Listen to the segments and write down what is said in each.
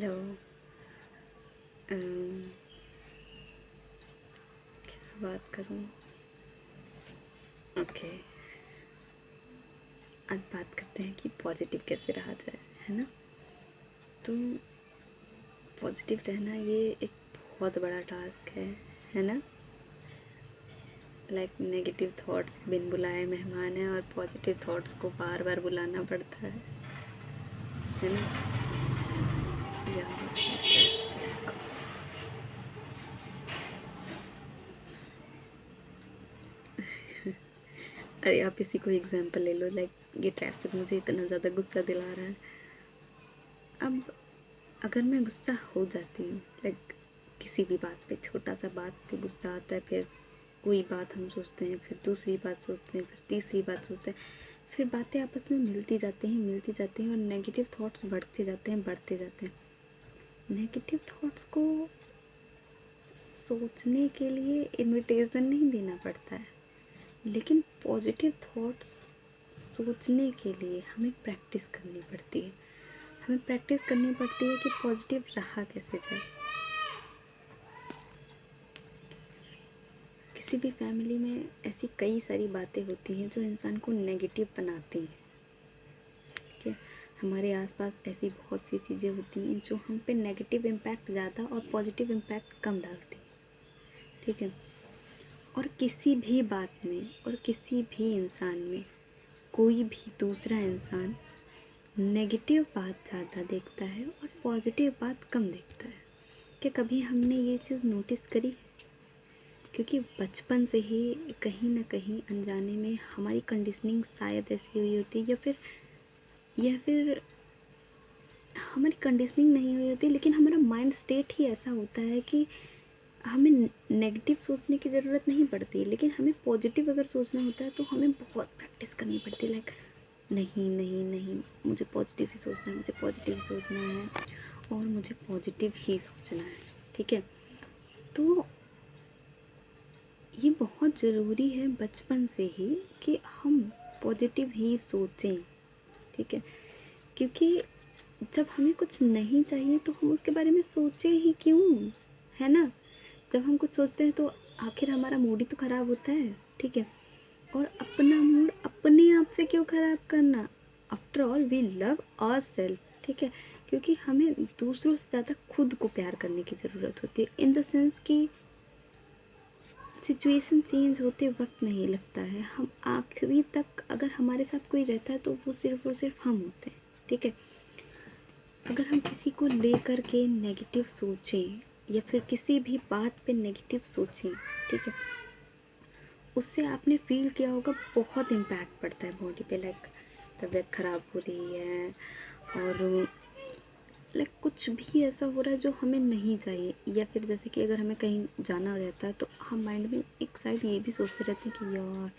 Hello. क्या बात करूँ? ओके, आज बात करते हैं कि पॉजिटिव कैसे रहा जाए, है ना। तो पॉजिटिव रहना ये एक बहुत बड़ा टास्क है ना। लाइक नेगेटिव थॉट्स बिन बुलाए मेहमान हैं और पॉजिटिव थॉट्स को बार बार बुलाना पड़ता है ना। अरे आप इसी को एग्जांपल ले लो। लाइक ये ट्रैफिक मुझे इतना ज़्यादा गुस्सा दिला रहा है। अब अगर मैं गुस्सा हो जाती हूँ, लाइक किसी भी बात पे, छोटा सा बात पे गुस्सा आता है, फिर कोई बात हम सोचते हैं, फिर दूसरी बात सोचते हैं, फिर तीसरी बात सोचते हैं, फिर बातें आपस में मिलती जाती हैं और नेगेटिव थॉट्स बढ़ते जाते हैं। नेगेटिव थॉट्स को सोचने के लिए इनविटेशन नहीं देना पड़ता है, लेकिन पॉजिटिव थॉट्स सोचने के लिए हमें प्रैक्टिस करनी पड़ती है। कि पॉजिटिव रहा कैसे जाए। किसी भी फैमिली में ऐसी कई सारी बातें होती हैं जो इंसान को नेगेटिव बनाती हैं, ठीक है। हमारे आसपास ऐसी बहुत सी चीज़ें होती हैं जो हम पे नेगेटिव इम्पैक्ट ज़्यादा और पॉजिटिव इम्पैक्ट कम डालती हैं, ठीक है। और किसी भी बात में और किसी भी इंसान में कोई भी दूसरा इंसान नेगेटिव बात ज़्यादा देखता है और पॉजिटिव बात कम देखता है। क्या कभी हमने ये चीज़ नोटिस करी है? क्योंकि बचपन से ही कहीं ना कहीं अनजाने में हमारी कंडीशनिंग शायद ऐसी हुई होती है, या फिर हमारी कंडीशनिंग नहीं हुई होती, लेकिन हमारा माइंड स्टेट ही ऐसा होता है कि हमें नेगेटिव सोचने की ज़रूरत नहीं पड़ती, लेकिन हमें पॉजिटिव अगर सोचना होता है तो हमें बहुत प्रैक्टिस करनी पड़ती है। लाइक नहीं नहीं नहीं, मुझे पॉजिटिव ही सोचना है, मुझे पॉजिटिव ही सोचना है और मुझे पॉजिटिव ही सोचना है, ठीक है। तो ये बहुत ज़रूरी है बचपन से ही कि हम पॉजिटिव ही सोचें, ठीक है। क्योंकि जब हमें कुछ नहीं चाहिए तो हम उसके बारे में सोचें ही क्यों, है ना। जब हम कुछ सोचते हैं तो आखिर हमारा मूड ही तो ख़राब होता है, ठीक है। और अपना मूड अपने आप से क्यों ख़राब करना। After all we love ourself, ठीक है। क्योंकि हमें दूसरों से ज़्यादा खुद को प्यार करने की ज़रूरत होती है, इन द सेंस कि सिचुएशन चेंज होते वक्त नहीं लगता है। हम आखिरी तक अगर हमारे साथ कोई रहता है तो वो सिर्फ़ और सिर्फ हम होते हैं, ठीक है। अगर हम किसी को लेकर के नेगेटिव सोचें या फिर किसी भी बात पे नेगेटिव सोचें, ठीक है, उससे आपने फील किया होगा बहुत इम्पैक्ट पड़ता है बॉडी पे। लाइक तबीयत ख़राब हो रही है और लाइक कुछ भी ऐसा हो रहा है जो हमें नहीं चाहिए, या फिर जैसे कि अगर हमें कहीं जाना रहता है तो हम माइंड में एक साइड ये भी सोचते रहते हैं कि यार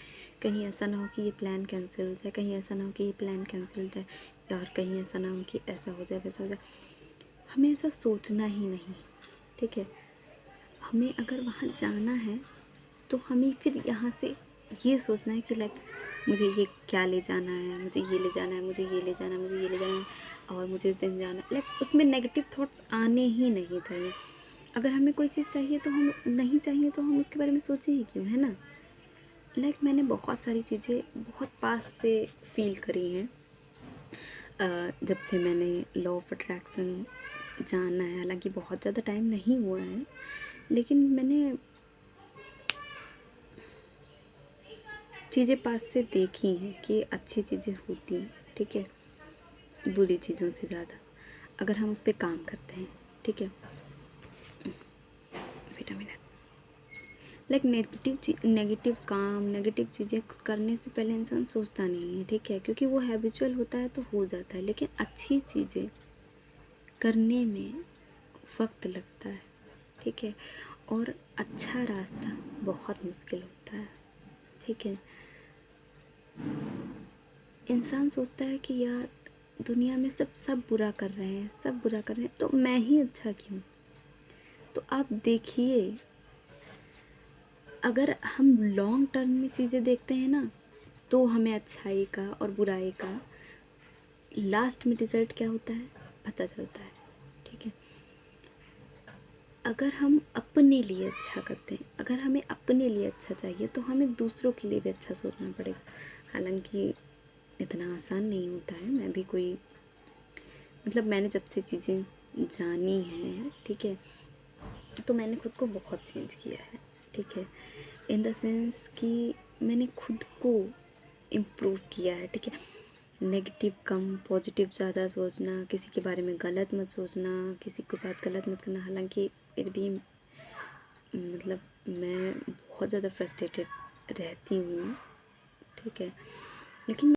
कहीं ऐसा ना हो कि ये प्लान कैंसिल हो जाए, कहीं ऐसा ना हो कि ये प्लान कैंसिल हो जाए, यार कहीं ऐसा ना हो कि ऐसा हो जाए वैसा हो जाए। हमें ऐसा सोचना ही नहीं, ठीक है। हमें अगर वहाँ जाना है तो हमें फिर यहाँ से ये सोचना है कि लाइक मुझे ये क्या ले जाना है, मुझे ये ले जाना है, मुझे ये ले जाना है, मुझे ये ले जाना है और मुझे इस दिन जाना है। लाइक उसमें नेगेटिव थॉट्स आने ही नहीं चाहिए। अगर हमें कोई चीज़ चाहिए तो हम नहीं चाहिए तो हम उसके बारे में सोचें ही क्यों, है ना। लाइक मैंने बहुत सारी चीज़ें बहुत पास से फील करी हैं। जब से मैंने लॉ ऑफ अट्रैक्शन जाना है, हालांकि बहुत ज़्यादा टाइम नहीं हुआ है, लेकिन मैंने चीज़ें पास से देखी हैं कि अच्छी चीज़ें होती हैं, ठीक है, बुरी चीज़ों से ज़्यादा अगर हम उस पर काम करते हैं, ठीक है। बेटा मेरा लाइक नेगेटिव चीज़ें करने से पहले इंसान सोचता नहीं है, ठीक है, क्योंकि वो हैबिचुअल होता है तो हो जाता है। लेकिन अच्छी चीज़ें करने में वक्त लगता है, ठीक है, और अच्छा रास्ता बहुत मुश्किल होता है, ठीक है। इंसान सोचता है कि यार दुनिया में सब बुरा कर रहे हैं तो मैं ही अच्छा क्यों। तो आप देखिए, अगर हम लॉन्ग टर्म में चीज़ें देखते हैं ना तो हमें अच्छाई का और बुराई का लास्ट में रिज़ल्ट क्या होता है पता चलता है, ठीक है। अगर हम अपने लिए अच्छा करते हैं, अगर हमें अपने लिए अच्छा चाहिए तो हमें दूसरों के लिए भी अच्छा सोचना पड़ेगा। हालांकि इतना आसान नहीं होता है, मैं भी कोई मतलब मैंने जब से चीज़ें जानी हैं, ठीक है, तो मैंने खुद को बहुत चेंज किया है, ठीक है, इन द सेंस कि मैंने खुद को इम्प्रूव किया है, ठीक है। नेगेटिव कम, पॉजिटिव ज़्यादा सोचना, किसी के बारे में गलत मत सोचना, किसी के साथ गलत मत करना। हालांकि फिर भी मतलब मैं बहुत ज़्यादा फ्रस्ट्रेटेड रहती हूँ, ठीक है, लेकिन